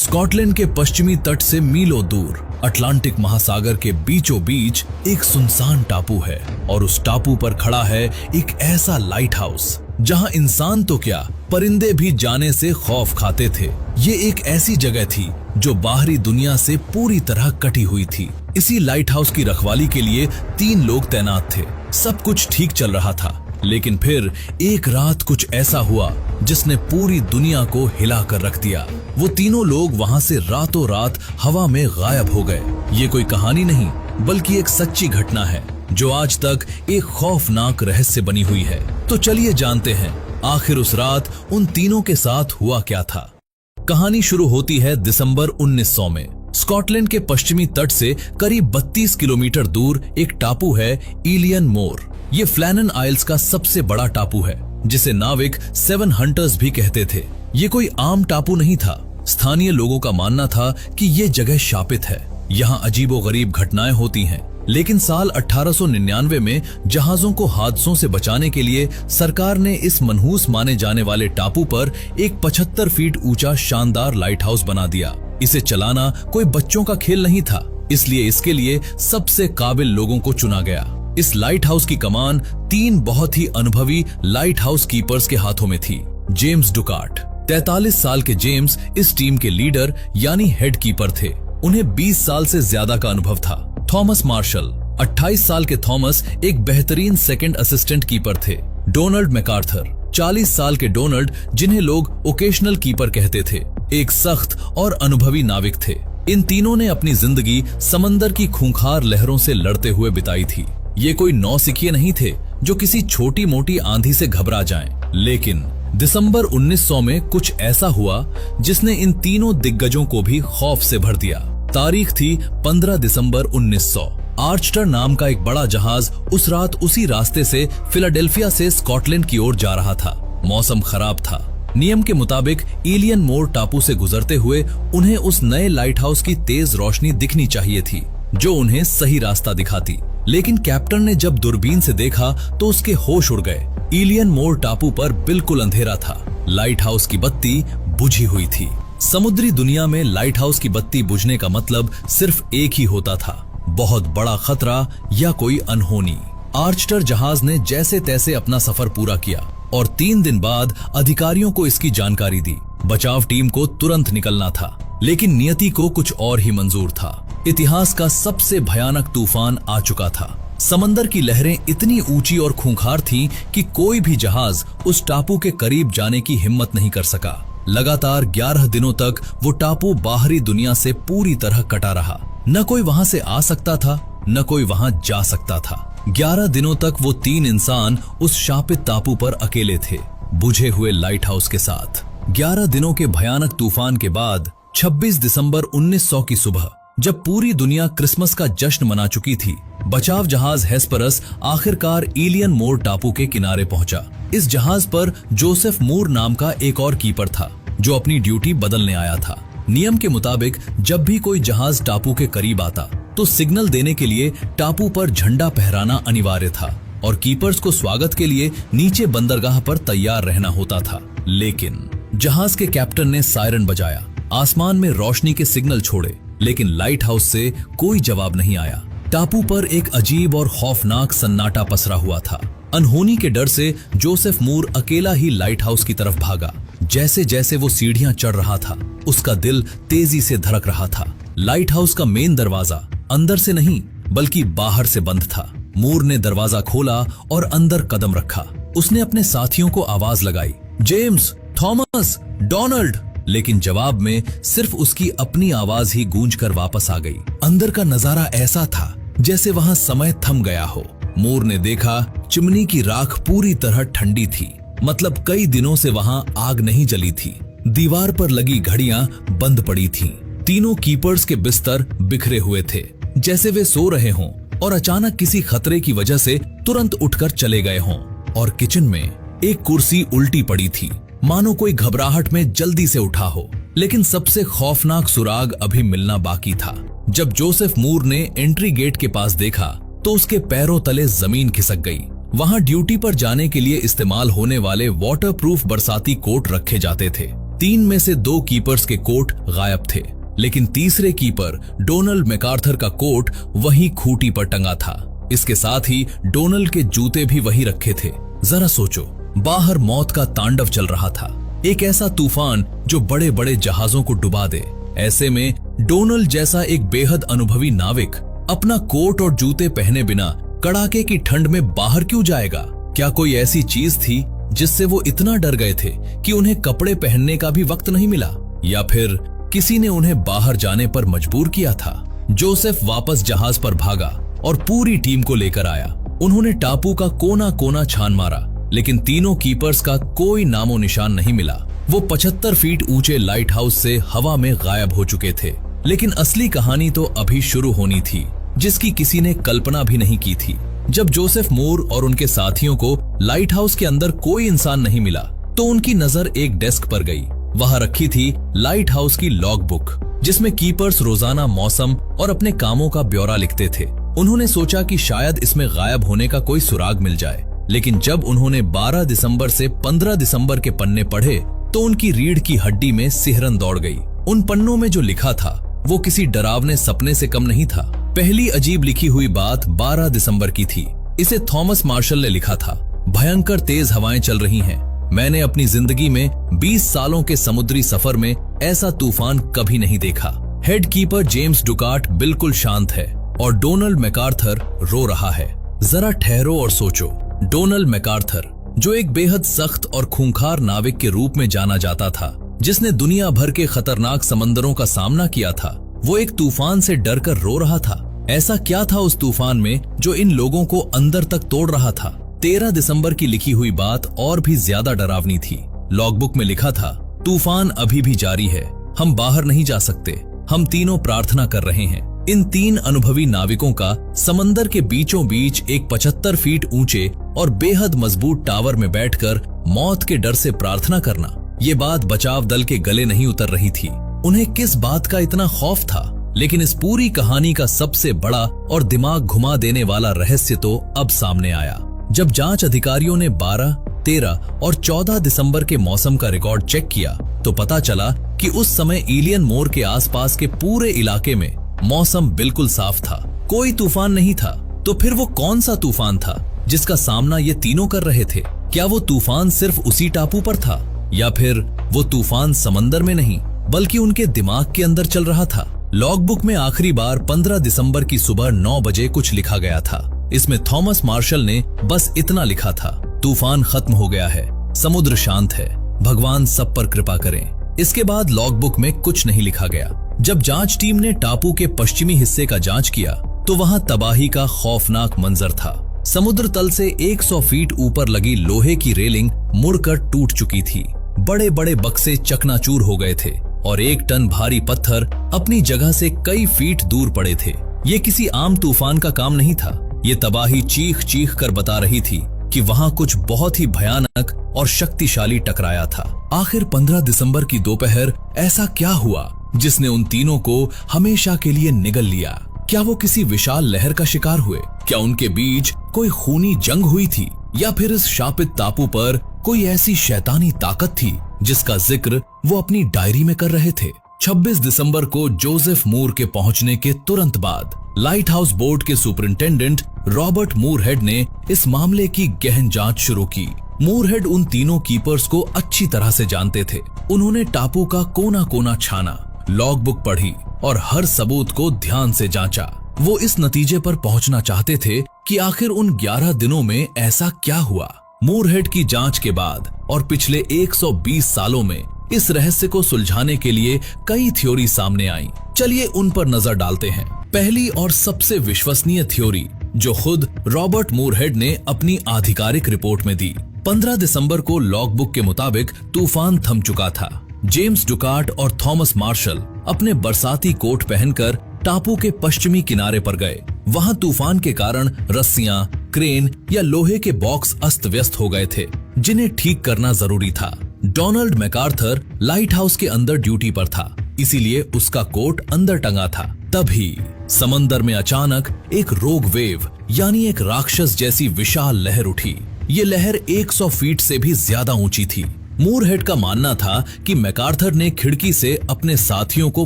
Scotland के पश्चिमी तट से मीलों दूर अटलांटिक महासागर के बीचों बीच एक सुनसान टापू है और उस टापू पर खड़ा है एक ऐसा लाइट हाउस जहां इंसान तो क्या परिंदे भी जाने से खौफ खाते थे। ये एक ऐसी जगह थी जो बाहरी दुनिया से पूरी तरह कटी हुई थी। इसी लाइट हाउस की रखवाली के लिए 3 लोग तैनात थे। सब कुछ ठीक चल रहा था, लेकिन फिर एक रात कुछ ऐसा हुआ जिसने पूरी दुनिया को हिला कर रख दिया। वो तीनों लोग वहां से रातों रात हवा में गायब हो गए। ये कोई कहानी नहीं, बल्कि एक सच्ची घटना है जो आज तक एक खौफनाक रहस्य बनी हुई है। तो चलिए जानते हैं आखिर उस रात उन तीनों के साथ हुआ क्या था। कहानी शुरू होती है दिसंबर 1900 में। स्कॉटलैंड के पश्चिमी तट से करीब 32 किलोमीटर दूर एक टापू है इलियन मोर। ये फ्लैनन आइल्स का सबसे बड़ा टापू है, जिसे नाविक 7 हंटर्स भी कहते थे। ये कोई आम टापू नहीं था। स्थानीय लोगों का मानना था कि ये जगह शापित है, यहाँ अजीबोगरीब घटनाएं होती हैं। लेकिन साल 1899 में जहाजों को हादसों से बचाने के लिए सरकार ने इस मनहूस माने जाने वाले टापू पर एक 75 फीट ऊंचा शानदार लाइट हाउस बना दिया। इसे चलाना कोई बच्चों का खेल नहीं था, इसलिए इसके लिए सबसे काबिल लोगों को चुना गया। इस लाइट हाउस की कमान 3 बहुत ही अनुभवी लाइट हाउस कीपर्स के हाथों में थी। जेम्स डुकार्ट 43 साल के जेम्स इस टीम के लीडर यानी हेड कीपर थे। उन्हें 20 साल से ज्यादा का अनुभव था। थॉमस मार्शल 28 साल के थॉमस एक बेहतरीन सेकंड असिस्टेंट कीपर थे। डोनाल्ड मैकार्थर 40 साल के डोनाल्ड, जिन्हें लोग ओकेशनल कीपर कहते थे, एक सख्त और अनुभवी नाविक थे। इन तीनों ने अपनी जिंदगी समंदर की खूंखार लहरों से लड़ते हुए बिताई थी। ये कोई नौसिखिए नहीं थे जो किसी छोटी मोटी आंधी से घबरा जाएं। लेकिन दिसंबर 1900 में कुछ ऐसा हुआ जिसने इन तीनों दिग्गजों को भी खौफ से भर दिया। तारीख थी 15 दिसंबर 1900। आर्चटर नाम का एक बड़ा जहाज उस रात उसी रास्ते से फिलाडेल्फिया से स्कॉटलैंड की ओर जा रहा था। मौसम खराब था। नियम के मुताबिक इलियन मोर टापू से गुजरते हुए उन्हें उस नए लाइट हाउस की तेज रोशनी दिखनी चाहिए थी, जो उन्हें सही रास्ता दिखाती। लेकिन कैप्टन ने जब दूरबीन से देखा तो उसके होश उड़ गए। इलियन मोर टापू पर बिल्कुल अंधेरा था। लाइट हाउस की बत्ती बुझी हुई थी। समुद्री दुनिया में लाइट हाउस की बत्ती बुझने का मतलब सिर्फ एक ही होता था, बहुत बड़ा खतरा या कोई अनहोनी। आर्चटर जहाज ने जैसे तैसे अपना सफर पूरा किया और 3 दिन बाद अधिकारियों को इसकी जानकारी दी। बचाव टीम को तुरंत निकलना था, लेकिन नियति को कुछ और ही मंजूर था। इतिहास का सबसे भयानक तूफान आ चुका था। समंदर की लहरें इतनी ऊंची और खूंखार थीं कि कोई भी जहाज उस टापू के करीब जाने की हिम्मत नहीं कर सका। लगातार 11 दिनों तक वो टापू बाहरी दुनिया से पूरी तरह कटा रहा। न कोई वहां से आ सकता था, न कोई वहां जा सकता था। 11 दिनों तक वो 3 इंसान उस शापित टापू पर अकेले थे, बुझे हुए लाइट हाउस के साथ। 11 दिनों के भयानक तूफान के बाद 26 दिसंबर 1900 की सुबह, जब पूरी दुनिया क्रिसमस का जश्न मना चुकी थी, बचाव जहाज हेस्परस आखिरकार इलियन मोर टापू के किनारे पहुंचा। इस जहाज पर जोसेफ मूर नाम का एक और कीपर था, जो अपनी ड्यूटी बदलने आया था। नियम के मुताबिक जब भी कोई जहाज टापू के करीब आता तो सिग्नल देने के लिए टापू पर झंडा फहराना अनिवार्य था और कीपर्स को स्वागत के लिए नीचे बंदरगाह पर तैयार रहना होता था। लेकिन जहाज के कैप्टन ने सायरन बजाया, आसमान में रोशनी के सिग्नल छोड़े, लेकिन लाइट हाउस से कोई जवाब नहीं आया। टापू पर एक अजीब और खौफनाक सन्नाटा पसरा हुआ था। अनहोनी के डर से जोसेफ मूर अकेला ही लाइट हाउस की तरफ भागा। जैसे जैसे वो सीढ़ियां चढ़ रहा था, उसका दिल तेजी से धड़क रहा था। लाइट हाउस का मेन दरवाजा अंदर से नहीं बल्कि बाहर से बंद था। मूर ने दरवाजा खोला और अंदर कदम रखा। उसने अपने साथियों को आवाज लगाई, जेम्स, थॉमस, डोनाल्ड, लेकिन जवाब में सिर्फ उसकी अपनी आवाज ही गूंज कर वापस आ गई। अंदर का नजारा ऐसा था जैसे वहां समय थम गया हो। मूर ने देखा चिमनी की राख पूरी तरह ठंडी थी, मतलब कई दिनों से वहां आग नहीं जली थी। दीवार पर लगी घड़ियां बंद पड़ी थीं। तीनों कीपर्स के बिस्तर बिखरे हुए थे, जैसे वे सो रहे हों और अचानक किसी खतरे की वजह से तुरंत उठकर चले गए हों। और किचन में एक कुर्सी उल्टी पड़ी थी, मानो कोई घबराहट में जल्दी से उठा हो। लेकिन सबसे खौफनाक सुराग अभी मिलना बाकी था। जब जोसेफ मूर ने एंट्री गेट के पास देखा तो उसके पैरों तले जमीन खिसक गई। वहां ड्यूटी पर जाने के लिए इस्तेमाल होने वाले वाटरप्रूफ बरसाती कोट रखे जाते थे, 3 में से 2 कीपर्स के कोट गायब थे, लेकिन तीसरे कीपर डोनाल्ड मैकार्थर का कोट वहीं खूंटी पर टंगा था। इसके साथ ही डोनाल्ड के जूते भी वहीं रखे थे। जरा सोचो, बाहर मौत का तांडव चल रहा था, एक ऐसा तूफान जो बड़े बड़े जहाजों को डुबा दे। ऐसे में डोनाल्ड जैसा एक बेहद अनुभवी नाविक अपना कोट और जूते पहने बिना कड़ाके की ठंड में बाहर क्यों जाएगा? क्या कोई ऐसी चीज थी जिससे वो इतना डर गए थे कि उन्हें कपड़े पहनने का भी वक्त नहीं मिला, या फिर किसी ने उन्हें बाहर जाने पर मजबूर किया था? जोसेफ वापस जहाज पर भागा और पूरी टीम को लेकर आया। उन्होंने टापू का कोना कोना छान मारा, लेकिन तीनों कीपर्स का कोई नामो निशान नहीं मिला। वो 75 फीट ऊंचे लाइट हाउस से हवा में गायब हो चुके थे। लेकिन असली कहानी तो अभी शुरू होनी थी, जिसकी किसी ने कल्पना भी नहीं की थी। जब जोसेफ मूर और उनके साथियों को लाइट हाउस के अंदर कोई इंसान नहीं मिला, तो उनकी नजर एक डेस्क पर गई। वहां रखी थी लाइट हाउस की लॉग बुक, जिसमें कीपर्स रोजाना मौसम और अपने कामों का ब्यौरा लिखते थे। उन्होंने सोचा कि शायद इसमें गायब होने का कोई सुराग मिल जाए, लेकिन जब उन्होंने 12 दिसंबर से 15 दिसंबर के पन्ने पढ़े तो उनकी रीढ़ की हड्डी में सिहरन दौड़ गई। उन पन्नों में जो लिखा था वो किसी डरावने सपने से कम नहीं था। पहली अजीब लिखी हुई बात 12 दिसंबर की थी। इसे थॉमस मार्शल ने लिखा था। भयंकर तेज हवाएं चल रही हैं। मैंने अपनी जिंदगी में 20 सालों के समुद्री सफर में ऐसा तूफान कभी नहीं देखा। हेड कीपर जेम्स डुकाट बिल्कुल शांत है और डोनाल्ड मैकार्थर रो रहा है। जरा ठहरो और सोचो। डोनाल्ड मैकार्थर, जो एक बेहद सख्त और खूंखार नाविक के रूप में जाना जाता था, जिसने दुनिया भर के खतरनाक समंदरों का सामना किया था, वो एक तूफान से डरकर रो रहा था। ऐसा क्या था उस तूफान में जो इन लोगों को अंदर तक तोड़ रहा था? 13 दिसंबर की लिखी हुई बात और भी ज्यादा डरावनी थी। लॉगबुक में लिखा था, तूफान अभी भी जारी है, हम बाहर नहीं जा सकते, हम तीनों प्रार्थना कर रहे हैं। इन 3 अनुभवी नाविकों का समंदर के बीचों बीच एक 75 फीट ऊंचे और बेहद मजबूत टावर में बैठकर मौत के डर से प्रार्थना करना, ये बात बचाव दल के गले नहीं उतर रही थी। उन्हें किस बात का इतना खौफ था? लेकिन इस पूरी कहानी का सबसे बड़ा और दिमाग घुमा देने वाला रहस्य तो अब सामने आया। जब जांच अधिकारियों ने 12, 13 और 14 दिसंबर के मौसम का रिकॉर्ड चेक किया तो पता चला कि उस समय इलियन मोर के आसपास के पूरे इलाके में मौसम बिल्कुल साफ था, कोई तूफान नहीं था। तो फिर वो कौन सा तूफान था जिसका सामना ये तीनों कर रहे थे? क्या वो तूफान सिर्फ उसी टापू पर था, या फिर वो तूफान समंदर में नहीं बल्कि उनके दिमाग के अंदर चल रहा था? लॉगबुक में आखिरी बार 15 दिसंबर की सुबह 9 बजे कुछ लिखा गया था। इसमें थॉमस मार्शल ने बस इतना लिखा था, तूफान खत्म हो गया है, समुद्र शांत है, भगवान सब पर कृपा करें। इसके बाद लॉगबुक में कुछ नहीं लिखा गया। जब जांच टीम ने टापू के पश्चिमी हिस्से का जांच किया तो वहां तबाही का खौफनाक मंजर था। समुद्र तल से 100 फीट ऊपर लगी लोहे की रेलिंग मुड़कर टूट चुकी थी। बड़े बड़े बक्से चकनाचूर हो गए थे और 1 टन भारी पत्थर अपनी जगह से कई फीट दूर पड़े थे। ये किसी आम तूफान का काम नहीं था। ये तबाही चीख चीख कर बता रही थी कि वहां कुछ बहुत ही भयानक और शक्तिशाली टकराया था। आखिर 15 दिसंबर की दोपहर ऐसा क्या हुआ जिसने उन तीनों को हमेशा के लिए निगल लिया? क्या वो किसी विशाल लहर का शिकार हुए? क्या उनके बीच कोई खूनी जंग हुई थी, या फिर इस शापित टापू पर कोई ऐसी शैतानी ताकत थी जिसका जिक्र वो अपनी डायरी में कर रहे थे? 26 दिसंबर को जोसेफ मूर के पहुंचने के तुरंत बाद लाइट हाउस बोर्ड के सुपरिंटेंडेंट रॉबर्ट मूरहेड ने इस मामले की गहन जांच शुरू की। मूरहेड उन तीनों कीपर्स को अच्छी तरह से जानते थे। उन्होंने टापू का कोना कोना छाना, लॉगबुक पढ़ी और हर सबूत को ध्यान से जांचा। वो इस नतीजे पर पहुंचना चाहते थे कि आखिर उन 11 दिनों में ऐसा क्या हुआ। मूरहेड की जांच के बाद और पिछले 120 सालों में इस रहस्य को सुलझाने के लिए कई थ्योरी सामने आई। चलिए उन पर नजर डालते हैं। पहली और सबसे विश्वसनीय थ्योरी, जो खुद रॉबर्ट मूरहेड ने अपनी आधिकारिक रिपोर्ट में दी। 15 दिसंबर को लॉगबुक के मुताबिक तूफान थम चुका था। जेम्स डुकाट और थॉमस मार्शल अपने बरसाती कोट पहनकर टापू के पश्चिमी किनारे पर गए। वहां तूफान के कारण रस्सियां, क्रेन या लोहे के बॉक्स अस्त व्यस्त हो गए थे, जिन्हें ठीक करना जरूरी था। डोनाल्ड मैकार्थर लाइट हाउस के अंदर ड्यूटी पर था, इसीलिए उसका कोट अंदर टंगा था। तभी समंदर में अचानक एक रोग वेव यानी एक राक्षस जैसी विशाल लहर उठी। ये लहर 100 फीट से भी ज्यादा ऊंची थी। मूरहेड का मानना था कि मैकार्थर ने खिड़की से अपने साथियों को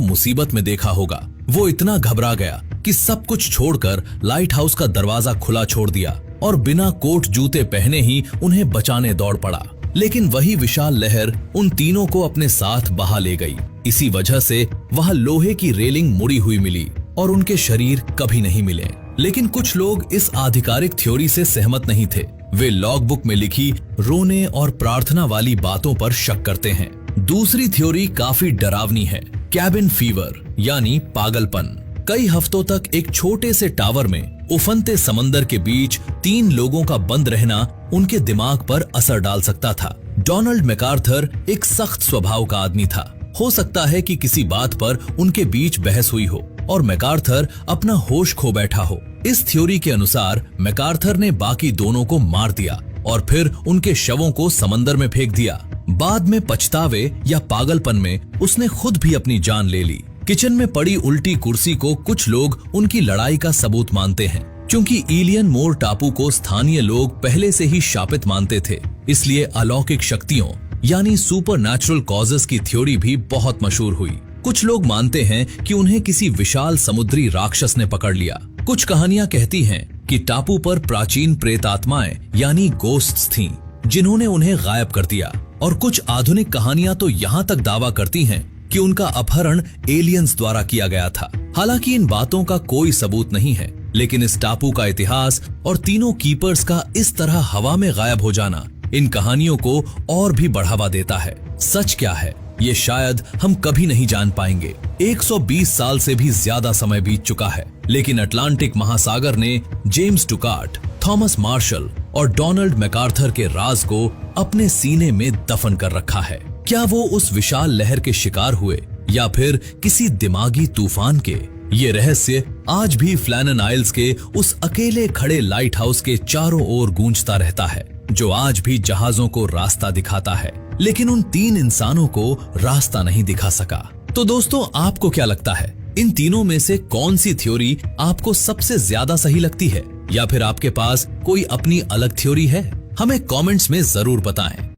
मुसीबत में देखा होगा। वो इतना घबरा गया कि सब कुछ छोड़कर लाइट हाउस का दरवाजा खुला छोड़ दिया और बिना कोट जूते पहने ही उन्हें बचाने दौड़ पड़ा। लेकिन वही विशाल लहर उन तीनों को अपने साथ बहा ले गई। इसी वजह से वहां लोहे की रेलिंग मुड़ी हुई मिली और उनके शरीर कभी नहीं मिले। लेकिन कुछ लोग इस आधिकारिक थ्योरी से सहमत नहीं थे। वे लॉग बुक में लिखी रोने और प्रार्थना वाली बातों पर शक करते हैं। दूसरी थ्योरी काफी डरावनी है, कैबिन फीवर यानी पागलपन। कई हफ्तों तक एक छोटे से टावर में उफनते समंदर के बीच 3 लोगों का बंद रहना उनके दिमाग पर असर डाल सकता था। डोनाल्ड मैकार्थर एक सख्त स्वभाव का आदमी था। हो सकता है कि किसी बात पर उनके बीच बहस हुई हो और मैकार्थर अपना होश खो बैठा हो। इस थ्योरी के अनुसार मैकार्थर ने बाकी दोनों को मार दिया और फिर उनके शवों को समंदर में फेंक दिया। बाद में पछतावे या पागलपन में उसने खुद भी अपनी जान ले ली। किचन में पड़ी उल्टी कुर्सी को कुछ लोग उनकी लड़ाई का सबूत मानते हैं। क्योंकि इलियन मोर टापू को स्थानीय लोग पहले से ही शापित मानते थे, इसलिए अलौकिक शक्तियों यानी सुपरनैचुरल कॉजेस की थ्योरी भी बहुत मशहूर हुई। कुछ लोग मानते हैं कि उन्हें किसी विशाल समुद्री राक्षस ने पकड़ लिया। कुछ कहानियां कहती हैं कि टापू पर प्राचीन प्रेतात्माएं यानी गोस्ट्स थीं, जिन्होंने उन्हें गायब कर दिया। और कुछ आधुनिक कहानियां तो यहाँ तक दावा करती हैं कि उनका अपहरण एलियंस द्वारा किया गया था। हालांकि इन बातों का कोई सबूत नहीं है, लेकिन इस टापू का इतिहास और तीनों कीपर्स का इस तरह हवा में गायब हो जाना इन कहानियों को और भी बढ़ावा देता है। सच क्या है ये शायद हम कभी नहीं जान पाएंगे। 120 साल से भी ज्यादा समय बीत चुका है, लेकिन अटलांटिक महासागर ने जेम्स टुकार्ट, थॉमस मार्शल और डोनाल्ड मैकार्थर के राज को अपने सीने में दफन कर रखा है। क्या वो उस विशाल लहर के शिकार हुए या फिर किसी दिमागी तूफान के? ये रहस्य आज भी फ्लैनन आइल्स के उस अकेले खड़े लाइट हाउस के चारों ओर गूंजता रहता है, जो आज भी जहाजों को रास्ता दिखाता है, लेकिन उन 3 इंसानों को रास्ता नहीं दिखा सका। तो दोस्तों, आपको क्या लगता है, इन तीनों में से कौन सी थ्योरी आपको सबसे ज्यादा सही लगती है? या फिर आपके पास कोई अपनी अलग थ्योरी है? हमें कमेंट्स में जरूर बताएं।